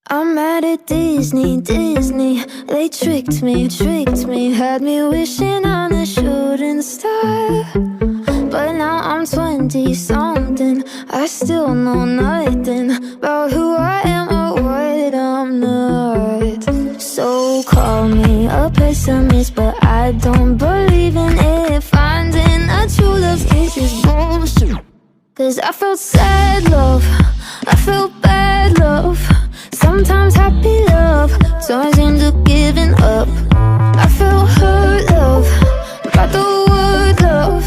I'm mad at Disney, Disney. They tricked me, had me wishing on a shooting star. But now I'm 20-something, I still know nothing about who I am or what I'm not. So call me a pessimist, but I don't believe in it. Finding a true love kiss is bullshit. Cause I felt sad love, I felt bad love, sometimes happy love turns into giving up. I felt hurt love, got the word love.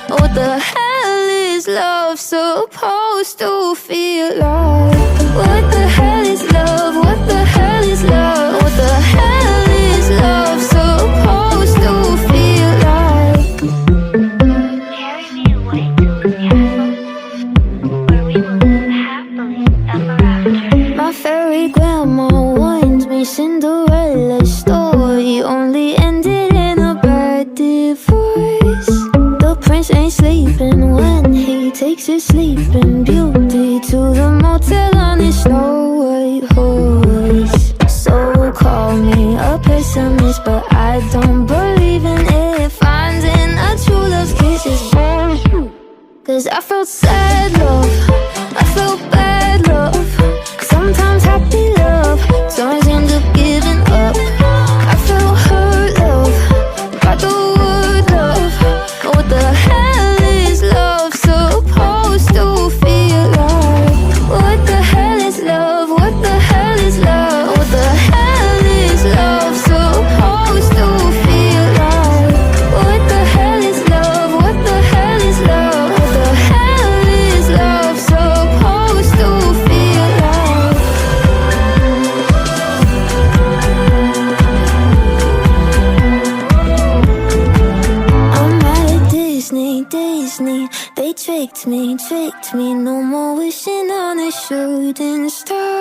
What the hell is love supposed to feel like? What the hell is love? What the hell is love? What the hell is love supposed to feel like? Carry me away to the castle, where we will live happily ever after. My fairy grandma warned me Cinderella's story only ended in a bad divorce. The prince ain't sleeping when he takes his sleeping beauty to the motel on his Snow White horse. So call me a pessimist, but I don't believe in it. Finding a true love's kiss is bullshit. Cause I felt sad love, I felt bad love, sometimes happy love turns into giving up. I felt hurt love, got the word love. What the hell is love supposed to feel like? What the hell is love? What the hell is love? What the hell is love supposed to feel like? What the hell is love? What the hell is love? What the hell is love supposed to feel like? I'm mad at Disney, Disney. They tricked me, no more wishing on a shooting star.